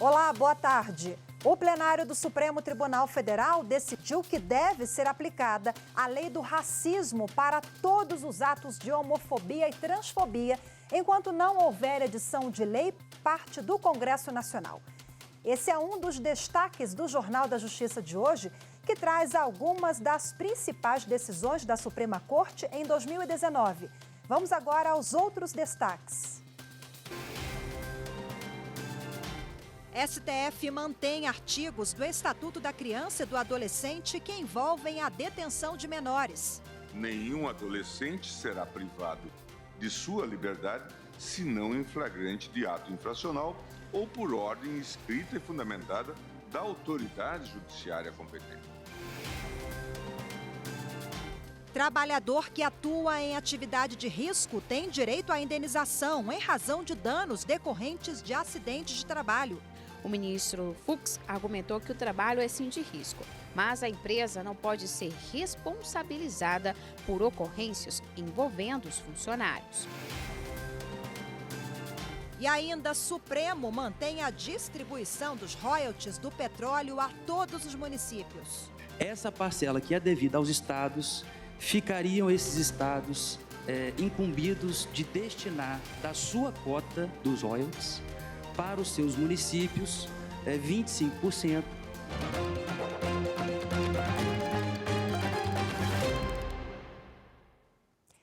Olá, boa tarde. O plenário do Supremo Tribunal Federal decidiu que deve ser aplicada a lei do racismo para todos os atos de homofobia e transfobia, enquanto não houver edição de lei parte do Congresso Nacional. Esse é um dos destaques do Jornal da Justiça de hoje, que traz algumas das principais decisões da Suprema Corte em 2019. Vamos agora aos outros destaques. STF mantém artigos do Estatuto da Criança e do Adolescente que envolvem a detenção de menores. Nenhum adolescente será privado de sua liberdade, se não em flagrante de ato infracional ou por ordem escrita e fundamentada da autoridade judiciária competente. Trabalhador que atua em atividade de risco tem direito à indenização em razão de danos decorrentes de acidentes de trabalho. O ministro Fux argumentou que o trabalho é sim de risco, mas a empresa não pode ser responsabilizada por ocorrências envolvendo os funcionários. E ainda, Supremo mantém a distribuição dos royalties do petróleo a todos os municípios. Essa parcela que é devida aos estados, ficariam esses estados incumbidos de destinar da sua cota dos royalties para os seus municípios 25%.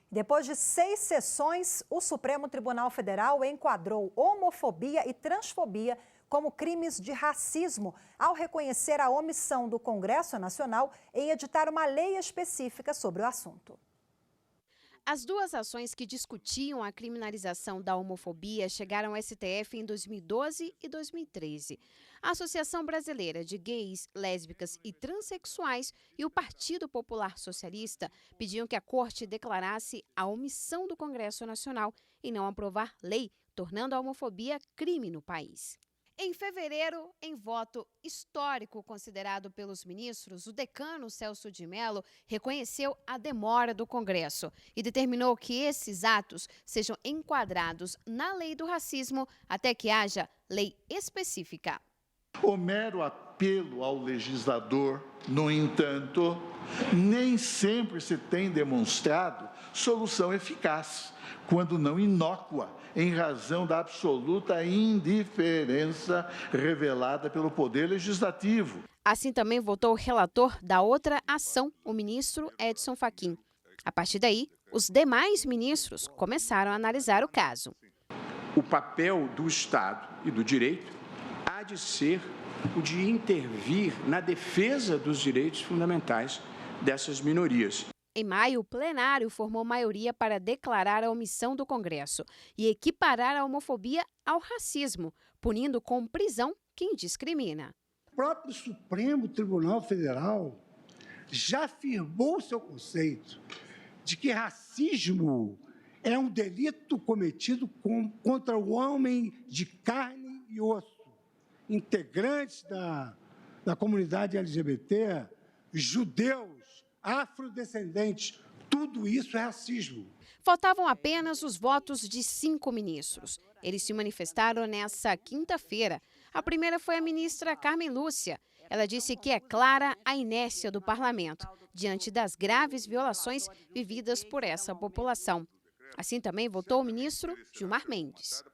Depois de 6 sessões, o Supremo Tribunal Federal enquadrou homofobia e transfobia como crimes de racismo, ao reconhecer a omissão do Congresso Nacional em editar uma lei específica sobre o assunto. As duas ações que discutiam a criminalização da homofobia chegaram ao STF em 2012 e 2013. A Associação Brasileira de Gays, Lésbicas e Transsexuais e o Partido Popular Socialista pediam que a Corte declarasse a omissão do Congresso Nacional em não aprovar lei, tornando a homofobia crime no país. Em fevereiro, em voto histórico considerado pelos ministros, o decano Celso de Mello reconheceu a demora do Congresso e determinou que esses atos sejam enquadrados na lei do racismo até que haja lei específica. O mero apelo ao legislador, no entanto, nem sempre se tem demonstrado solução eficaz, quando não inócua, em razão da absoluta indiferença revelada pelo Poder Legislativo. Assim também votou o relator da outra ação, o ministro Edson Fachin. A partir daí, os demais ministros começaram a analisar o caso. O papel do Estado e do direito há de ser o de intervir na defesa dos direitos fundamentais dessas minorias. Em maio, o plenário formou maioria para declarar a omissão do Congresso e equiparar a homofobia ao racismo, punindo com prisão quem discrimina. O próprio Supremo Tribunal Federal já afirmou seu conceito de que racismo é um delito cometido contra o homem de carne e osso, integrantes da comunidade LGBT, judeus, afrodescendentes, tudo isso é racismo. Faltavam apenas os votos de 5 ministros. Eles se manifestaram nesta quinta-feira. A primeira foi a ministra Carmen Lúcia. Ela disse que é clara a inércia do parlamento diante das graves violações vividas por essa população. Assim também votou o ministro Gilmar Mendes.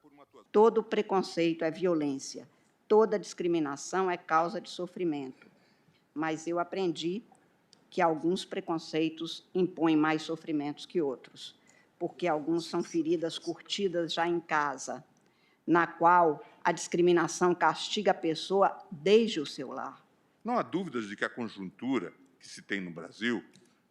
Todo preconceito é violência, toda discriminação é causa de sofrimento. Mas eu aprendi que alguns preconceitos impõem mais sofrimentos que outros, porque alguns são feridas curtidas já em casa, na qual a discriminação castiga a pessoa desde o seu lar. Não há dúvidas de que a conjuntura que se tem no Brasil,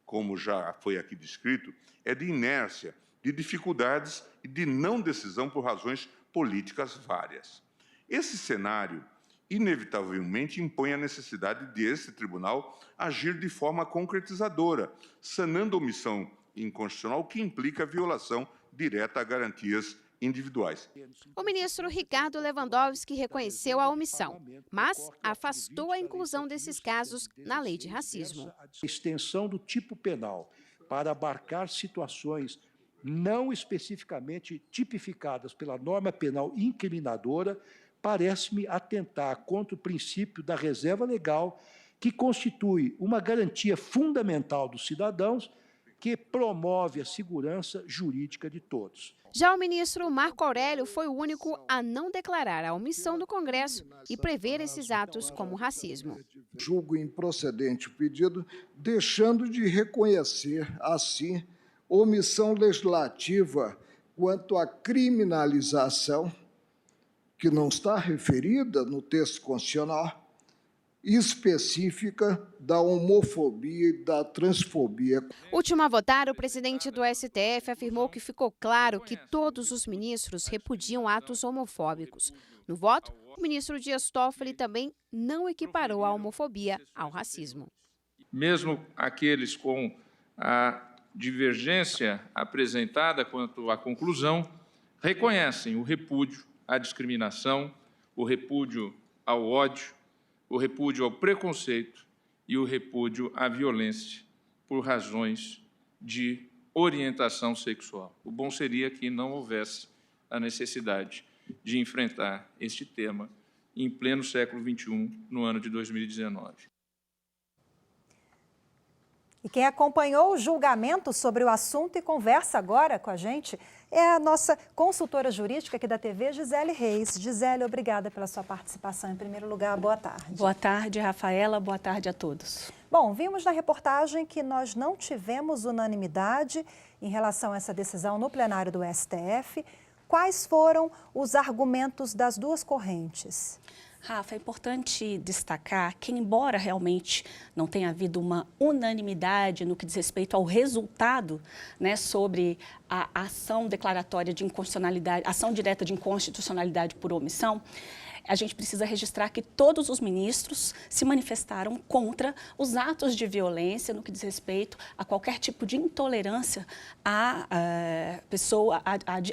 como já foi aqui descrito, é de inércia, de dificuldades e de não decisão por razões políticas várias. Esse cenário inevitavelmente impõe a necessidade de esse tribunal agir de forma concretizadora, sanando a omissão inconstitucional que implica a violação direta a garantias individuais. O ministro Ricardo Lewandowski reconheceu a omissão, mas afastou a inclusão desses casos na lei de racismo. A extensão do tipo penal para abarcar situações não especificamente tipificadas pela norma penal incriminadora parece-me atentar contra o princípio da reserva legal, que constitui uma garantia fundamental dos cidadãos, que promove a segurança jurídica de todos. Já o ministro Marco Aurélio foi o único a não declarar a omissão do Congresso e prever esses atos como racismo. Julgo improcedente o pedido, deixando de reconhecer, assim, omissão legislativa quanto à criminalização, que não está referida no texto constitucional, específica da homofobia e da transfobia. Último a votar, o presidente do STF afirmou que ficou claro que todos os ministros repudiam atos homofóbicos. No voto, o ministro Dias Toffoli também não equiparou a homofobia ao racismo. Mesmo aqueles com a divergência apresentada quanto à conclusão, reconhecem o repúdio à discriminação, o repúdio ao ódio, o repúdio ao preconceito e o repúdio à violência por razões de orientação sexual. O bom seria que não houvesse a necessidade de enfrentar este tema em pleno século XXI, no ano de 2019. E quem acompanhou o julgamento sobre o assunto e conversa agora com a gente é a nossa consultora jurídica aqui da TV, Gisele Reis. Gisele, obrigada pela sua participação. Em primeiro lugar, boa tarde. Boa tarde, Rafaela. Boa tarde a todos. Bom, vimos na reportagem que nós não tivemos unanimidade em relação a essa decisão no plenário do STF. Quais foram os argumentos das duas correntes? Rafa, é importante destacar que, embora realmente não tenha havido uma unanimidade no que diz respeito ao resultado, né, sobre a ação declaratória de inconstitucionalidade, ação direta de inconstitucionalidade por omissão, a gente precisa registrar que todos os ministros se manifestaram contra os atos de violência no que diz respeito a qualquer tipo de intolerância à pessoa,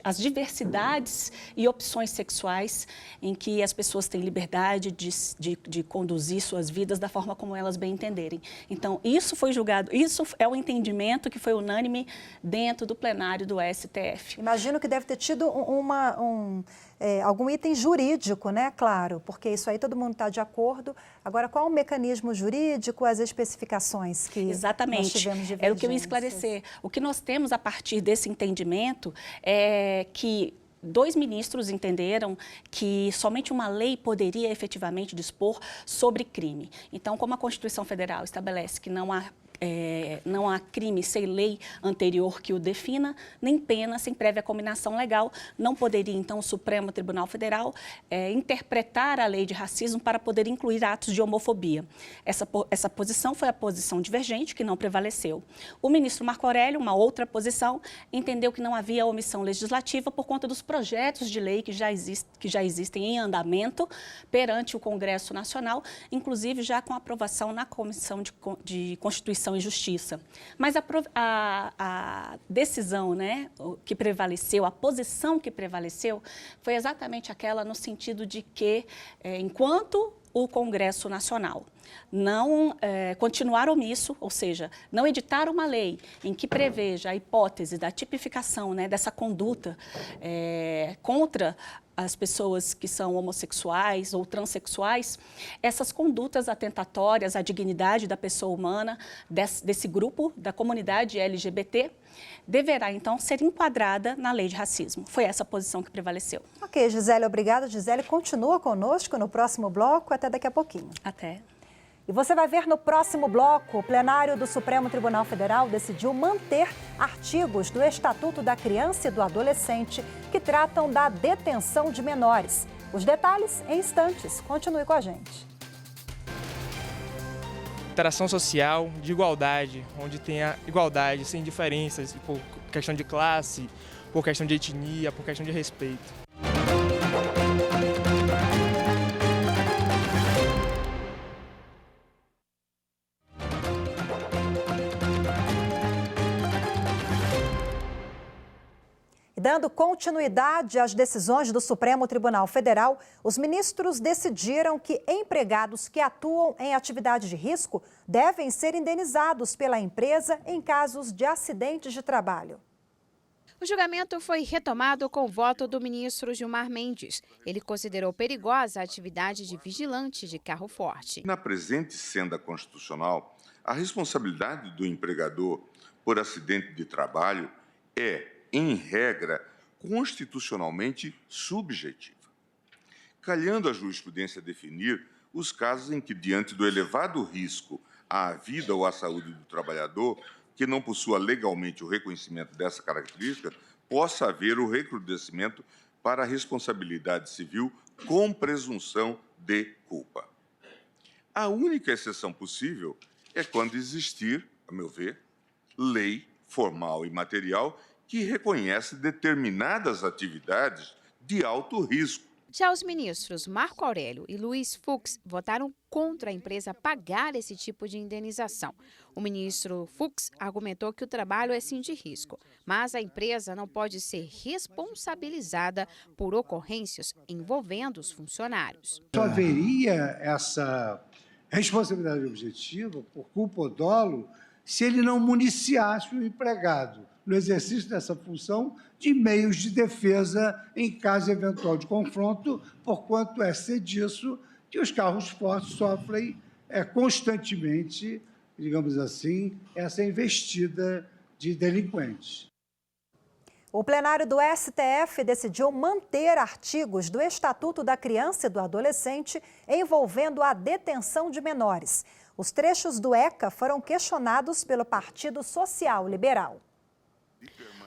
às diversidades e opções sexuais em que as pessoas têm liberdade de conduzir suas vidas da forma como elas bem entenderem. Então, isso foi julgado, isso é o entendimento que foi unânime dentro do plenário do STF. Imagino que deve ter tido algum item jurídico, né? Claro, porque isso aí todo mundo está de acordo. Agora, qual o mecanismo jurídico, as especificações que Exatamente. Nós tivemos divergências? É o que eu ia esclarecer. O que nós temos a partir desse entendimento é que 2 ministros entenderam que somente uma lei poderia efetivamente dispor sobre crime. Então, como a Constituição Federal estabelece que não há crime sem lei anterior que o defina, nem pena sem prévia combinação legal, não poderia, então, o Supremo Tribunal Federal interpretar a lei de racismo para poder incluir atos de homofobia. Essa posição foi a posição divergente, que não prevaleceu. O ministro Marco Aurélio, uma outra posição, entendeu que não havia omissão legislativa por conta dos projetos de lei que já existem em andamento perante o Congresso Nacional, inclusive já com aprovação na Comissão de Constituição e Justiça. Mas a decisão, né, que prevaleceu, a posição que prevaleceu, foi exatamente aquela no sentido de que, enquanto o Congresso Nacional não continuar omisso, ou seja, não editar uma lei em que preveja a hipótese da tipificação, né, dessa conduta contra as pessoas que são homossexuais ou transexuais, essas condutas atentatórias à dignidade da pessoa humana, desse grupo, da comunidade LGBT, deverá, então, ser enquadrada na lei de racismo. Foi essa a posição que prevaleceu. Ok, Gisele, obrigada. Gisele continua conosco no próximo bloco. Até daqui a pouquinho. Até. E você vai ver no próximo bloco, o plenário do Supremo Tribunal Federal decidiu manter artigos do Estatuto da Criança e do Adolescente que tratam da detenção de menores. Os detalhes em instantes. Continue com a gente. Interação social, de igualdade, onde tenha igualdade, sem diferenças, por questão de classe, por questão de etnia, por questão de respeito. Dando continuidade às decisões do Supremo Tribunal Federal, os ministros decidiram que empregados que atuam em atividade de risco devem ser indenizados pela empresa em casos de acidentes de trabalho. O julgamento foi retomado com o voto do ministro Gilmar Mendes. Ele considerou perigosa a atividade de vigilante de carro forte. Na presente senda constitucional, a responsabilidade do empregador por acidente de trabalho é, em regra, constitucionalmente subjetiva, calhando a jurisprudência definir os casos em que, diante do elevado risco à vida ou à saúde do trabalhador, que não possua legalmente o reconhecimento dessa característica, possa haver o recrudescimento para a responsabilidade civil com presunção de culpa. A única exceção possível é quando existir, a meu ver, lei formal e material que reconhece determinadas atividades de alto risco. Já os ministros Marco Aurélio e Luiz Fux votaram contra a empresa pagar esse tipo de indenização. O ministro Fux argumentou que o trabalho é sim de risco, mas a empresa não pode ser responsabilizada por ocorrências envolvendo os funcionários. Só haveria essa responsabilidade objetiva por culpa ou dolo se ele não municiasse o empregado no exercício dessa função de meios de defesa em caso eventual de confronto, porquanto é ser disso que os carros fortes sofrem constantemente, digamos assim, essa investida de delinquentes. O plenário do STF decidiu manter artigos do Estatuto da Criança e do Adolescente envolvendo a detenção de menores. Os trechos do ECA foram questionados pelo Partido Social Liberal.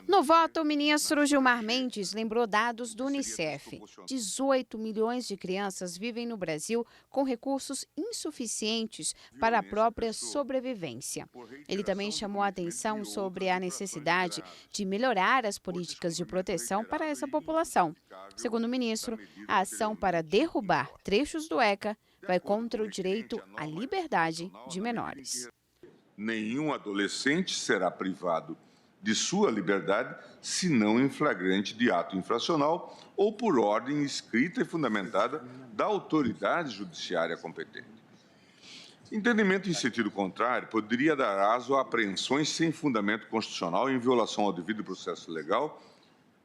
No voto, o ministro Gilmar Mendes lembrou dados do Unicef. 18 milhões de crianças vivem no Brasil com recursos insuficientes para a própria sobrevivência. Ele também chamou a atenção sobre a necessidade de melhorar as políticas de proteção para essa população. Segundo o ministro, a ação para derrubar trechos do ECA vai contra o direito à liberdade de menores. Nenhum adolescente será privado de sua liberdade, se não em flagrante de ato infracional ou por ordem escrita e fundamentada da autoridade judiciária competente. Entendimento em sentido contrário poderia dar aso a apreensões sem fundamento constitucional em violação ao devido processo legal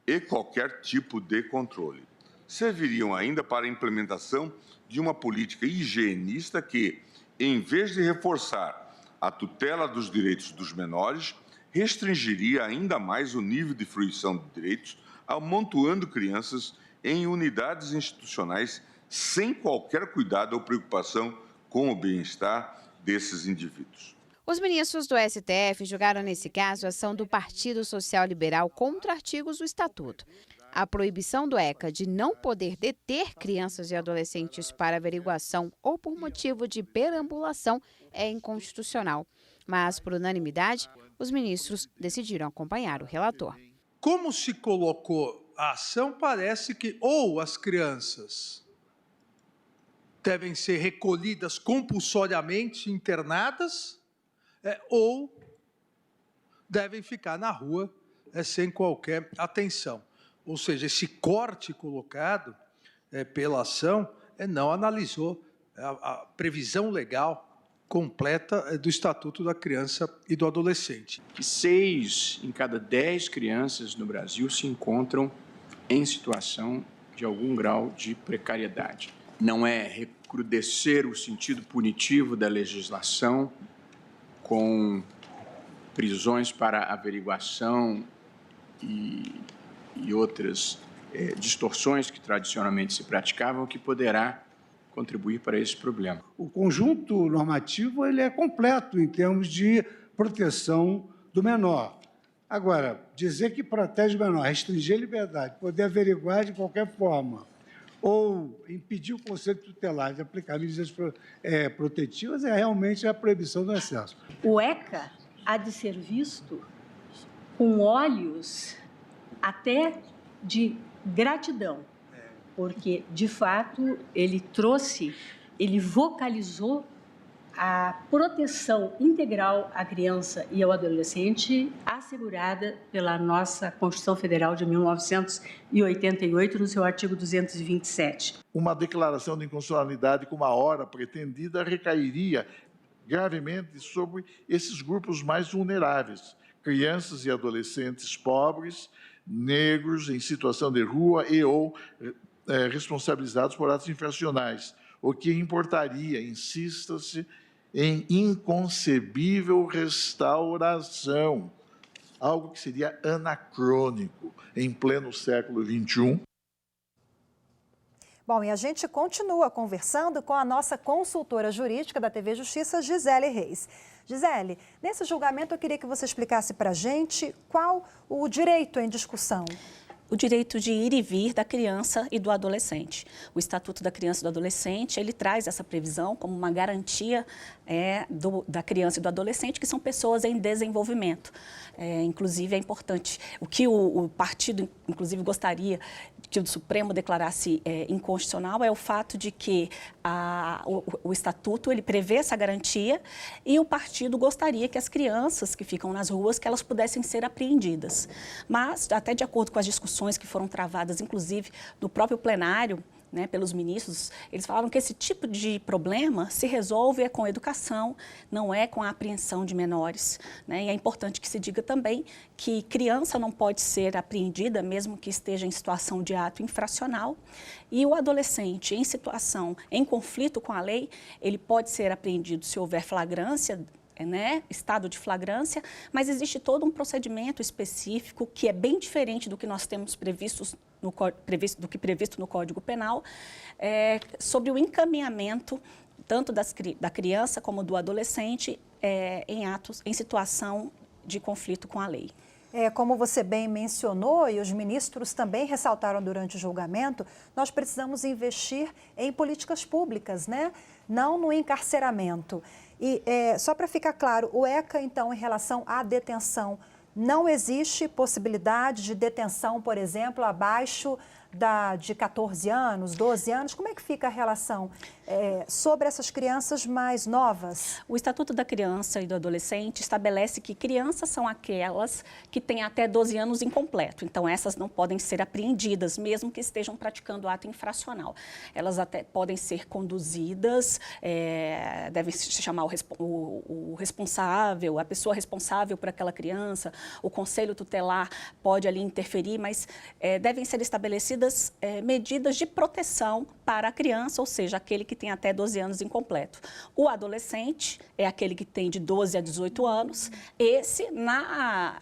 e qualquer tipo de controle. Serviriam ainda para a implementação de uma política higienista que, em vez de reforçar a tutela dos direitos dos menores, restringiria ainda mais o nível de fruição de direitos, amontoando crianças em unidades institucionais sem qualquer cuidado ou preocupação com o bem-estar desses indivíduos. Os ministros do STF julgaram nesse caso a ação do Partido Social Liberal contra artigos do Estatuto. A proibição do ECA de não poder deter crianças e adolescentes para averiguação ou por motivo de perambulação é inconstitucional. Mas, por unanimidade, os ministros decidiram acompanhar o relator. Como se colocou a ação, parece que ou as crianças devem ser recolhidas compulsoriamente, internadas, ou devem ficar na rua sem qualquer atenção. Ou seja, esse corte colocado pela ação não analisou a previsão legal completa do Estatuto da Criança e do Adolescente. Que 6 em cada 10 crianças no Brasil se encontram em situação de algum grau de precariedade. Não é recrudescer o sentido punitivo da legislação com prisões para averiguação e outras distorções que tradicionalmente se praticavam que poderá contribuir para esse problema. O conjunto normativo ele é completo em termos de proteção do menor. Agora, dizer que protege o menor, restringir a liberdade, poder averiguar de qualquer forma, ou impedir o conselho tutelar de aplicar medidas protetivas é realmente a proibição do excesso. O ECA há de ser visto com olhos até de gratidão, porque, de fato, ele vocalizou a proteção integral à criança e ao adolescente assegurada pela nossa Constituição Federal de 1988, no seu artigo 227. Uma declaração de inconstitucionalidade com uma hora pretendida recairia gravemente sobre esses grupos mais vulneráveis, crianças e adolescentes pobres, negros em situação de rua e ou responsabilizados por atos infracionais, o que importaria, insista-se, em inconcebível restauração, algo que seria anacrônico em pleno século XXI. Bom, e a gente continua conversando com a nossa consultora jurídica da TV Justiça, Gisele Reis. Gisele, nesse julgamento eu queria que você explicasse para a gente qual o direito em discussão. O direito de ir e vir da criança e do adolescente. O Estatuto da Criança e do Adolescente, ele traz essa previsão como uma garantia da criança e do adolescente, que são pessoas em desenvolvimento. Inclusive, é importante, o que o partido, inclusive, gostaria que o Supremo declarasse inconstitucional é o fato de que o Estatuto ele prevê essa garantia e o partido gostaria que as crianças que ficam nas ruas, que elas pudessem ser apreendidas. Mas, até de acordo com as discussões que foram travadas, inclusive, no próprio plenário, pelos ministros, eles falaram que esse tipo de problema se resolve com educação, não é com a apreensão de menores. E é importante que se diga também que criança não pode ser apreendida, mesmo que esteja em situação de ato infracional, e o adolescente em conflito com a lei, ele pode ser apreendido se houver flagrância, estado de flagrância, mas existe todo um procedimento específico que é bem diferente do que nós temos previsto no Código Penal, sobre o encaminhamento tanto da criança como do adolescente em situação de conflito com a lei. Como você bem mencionou e os ministros também ressaltaram durante o julgamento, nós precisamos investir em políticas públicas, não no encarceramento. E só para ficar claro, o ECA, então, em relação à detenção, não existe possibilidade de detenção, por exemplo, abaixo de 14 anos, 12 anos? Como é que fica a relação sobre essas crianças mais novas? O Estatuto da Criança e do Adolescente estabelece que crianças são aquelas que têm até 12 anos incompleto. Então, essas não podem ser apreendidas, mesmo que estejam praticando ato infracional. Elas até podem ser conduzidas, devem se chamar o responsável, a pessoa responsável por aquela criança, o conselho tutelar pode ali interferir, mas devem ser estabelecidas medidas de proteção para a criança, ou seja, aquele que tem até 12 anos incompleto. O adolescente é aquele que tem de 12 a 18 anos. Esse, na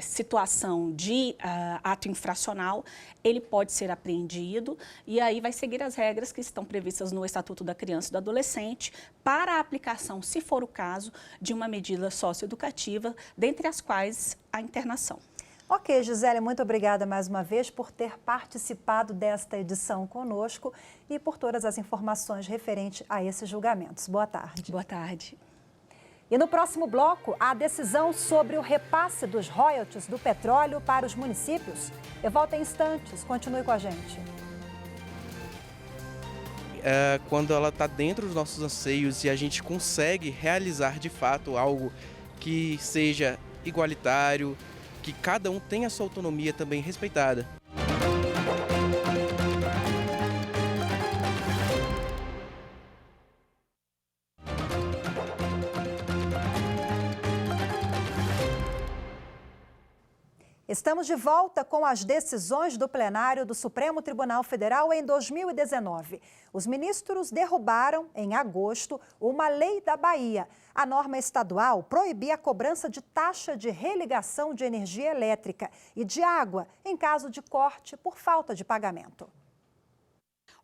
situação de ato infracional, ele pode ser apreendido e aí vai seguir as regras que estão previstas no Estatuto da Criança e do Adolescente para a aplicação, se for o caso, de uma medida socioeducativa, dentre as quais a internação. Ok, Gisele, muito obrigada mais uma vez por ter participado desta edição conosco e por todas as informações referentes a esses julgamentos. Boa tarde. Boa tarde. E no próximo bloco, a decisão sobre o repasse dos royalties do petróleo para os municípios. Eu volto em instantes, continue com a gente. Quando ela está dentro dos nossos anseios e a gente consegue realizar de fato algo que seja igualitário, que cada um tenha a sua autonomia também respeitada. Estamos de volta com as decisões do plenário do Supremo Tribunal Federal em 2019. Os ministros derrubaram, em agosto, uma lei da Bahia. A norma estadual proibia a cobrança de taxa de religação de energia elétrica e de água em caso de corte por falta de pagamento.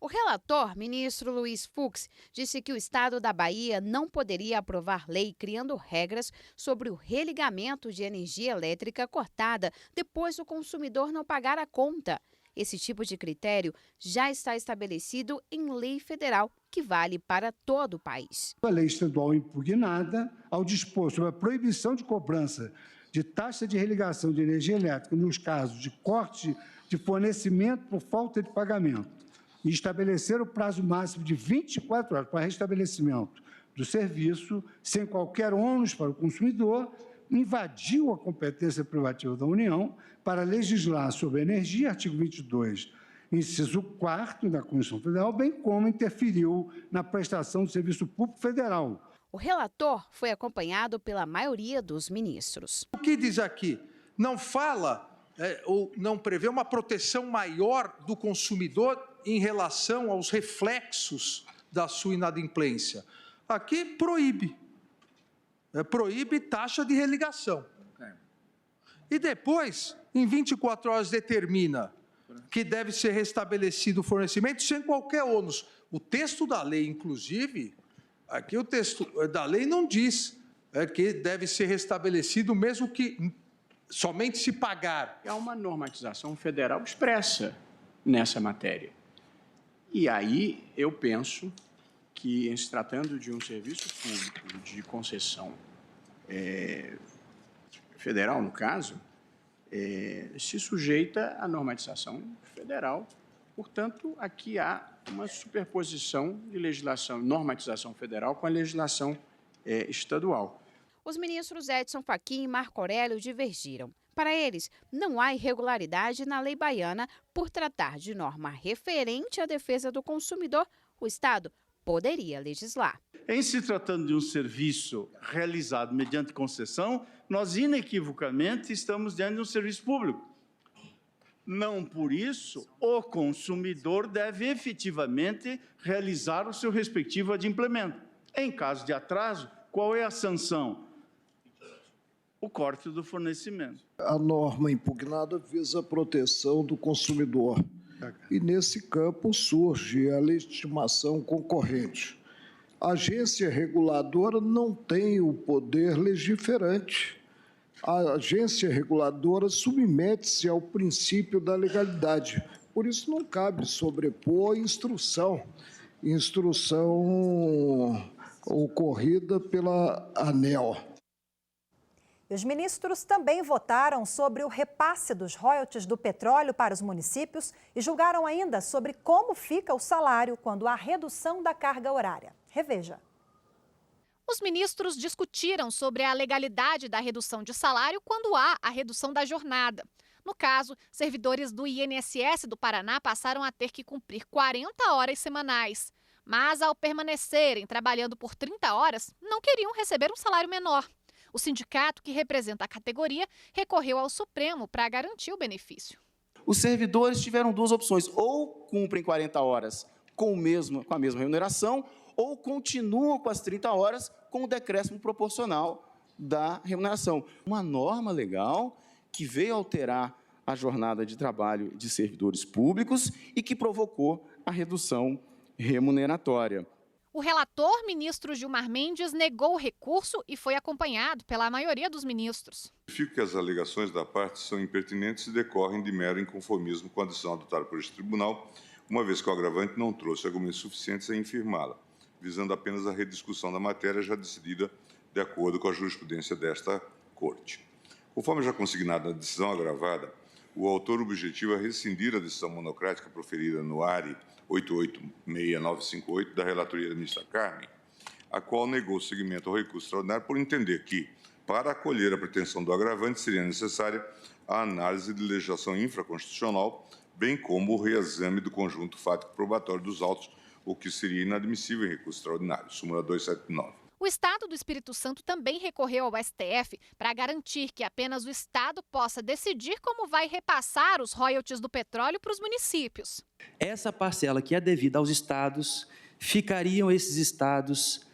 O relator, ministro Luiz Fux, disse que o estado da Bahia não poderia aprovar lei criando regras sobre o religamento de energia elétrica cortada depois do consumidor não pagar a conta. Esse tipo de critério já está estabelecido em lei federal, que vale para todo o país. A lei estadual impugnada, ao dispor sobre a proibição de cobrança de taxa de religação de energia elétrica nos casos de corte de fornecimento por falta de pagamento, e estabelecer o prazo máximo de 24 horas para restabelecimento do serviço, sem qualquer ônus para o consumidor, invadiu a competência privativa da União para legislar sobre energia, artigo 22, inciso 4º da Constituição Federal, bem como interferiu na prestação do serviço público federal. O relator foi acompanhado pela maioria dos ministros. O que diz aqui? Não fala ou não prevê uma proteção maior do consumidor em relação aos reflexos da sua inadimplência. Aqui proíbe. Proíbe taxa de religação. E depois, em 24 horas, determina que deve ser restabelecido o fornecimento sem qualquer ônus. O texto da lei, inclusive, aqui o texto da lei não diz que deve ser restabelecido mesmo que somente se pagar. Há uma normatização federal expressa nessa matéria. E aí eu penso que, em se tratando de um serviço público de concessão federal, no caso, se sujeita à normatização federal. Portanto, aqui há uma superposição de legislação, normatização federal com a legislação estadual. Os ministros Edson Fachin e Marco Aurélio divergiram. Para eles, não há irregularidade na lei baiana por tratar de norma referente à defesa do consumidor. O Estado poderia legislar. Em se tratando de um serviço realizado mediante concessão, nós inequivocamente estamos diante de um serviço público. Não por isso, o consumidor deve efetivamente realizar o seu respectivo adimplemento. Em caso de atraso, qual é a sanção? O corte do fornecimento. A norma impugnada visa a proteção do consumidor. E, nesse campo, surge a legitimação concorrente. A agência reguladora não tem o poder legiferante. A agência reguladora submete-se ao princípio da legalidade. Por isso, não cabe sobrepor a instrução ocorrida pela ANEEL. Os ministros também votaram sobre o repasse dos royalties do petróleo para os municípios e julgaram ainda sobre como fica o salário quando há redução da carga horária. Reveja. Os ministros discutiram sobre a legalidade da redução de salário quando há a redução da jornada. No caso, servidores do INSS do Paraná passaram a ter que cumprir 40 horas semanais. Mas, ao permanecerem trabalhando por 30 horas, não queriam receber um salário menor. O sindicato, que representa a categoria, recorreu ao Supremo para garantir o benefício. Os servidores tiveram duas opções: ou cumprem 40 horas com a mesma remuneração, ou continuam com as 30 horas com o decréscimo proporcional da remuneração. Uma norma legal que veio alterar a jornada de trabalho de servidores públicos e que provocou a redução remuneratória. O relator, ministro Gilmar Mendes, negou o recurso e foi acompanhado pela maioria dos ministros. Verifico que as alegações da parte são impertinentes e decorrem de mero inconformismo com a decisão adotada por este tribunal, uma vez que o agravante não trouxe argumentos suficientes a infirmá-la, visando apenas a rediscussão da matéria já decidida de acordo com a jurisprudência desta Corte. Conforme já consignado na decisão agravada, o autor objetiva rescindir a decisão monocrática proferida no ARI 886958 da relatoria da ministra Carmen, a qual negou seguimento ao recurso extraordinário por entender que, para acolher a pretensão do agravante, seria necessária a análise de legislação infraconstitucional, bem como o reexame do conjunto fático probatório dos autos, o que seria inadmissível em recurso extraordinário. Súmula 279. O Estado do Espírito Santo também recorreu ao STF para garantir que apenas o Estado possa decidir como vai repassar os royalties do petróleo para os municípios. Essa parcela que é devida aos estados, ficariam esses estados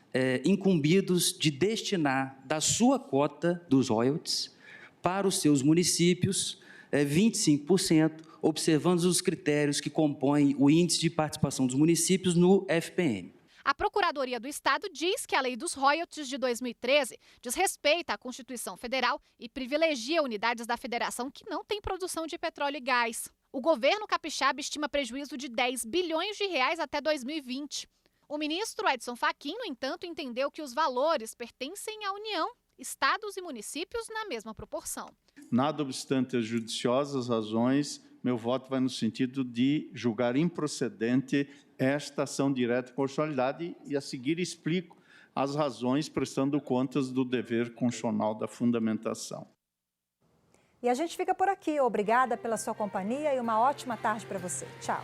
incumbidos de destinar da sua cota dos royalties para os seus municípios 25%, observando os critérios que compõem o índice de participação dos municípios no FPM. A Procuradoria do Estado diz que a Lei dos Royalties de 2013 desrespeita a Constituição Federal e privilegia unidades da federação que não têm produção de petróleo e gás. O governo capixaba estima prejuízo de 10 bilhões de reais até 2020. O ministro Edson Fachin, no entanto, entendeu que os valores pertencem à União, estados e municípios na mesma proporção. Nada obstante as judiciosas razões, meu voto vai no sentido de julgar improcedente esta ação direta de constitucionalidade e, a seguir, explico as razões prestando contas do dever constitucional da fundamentação. E a gente fica por aqui. Obrigada pela sua companhia e uma ótima tarde para você. Tchau.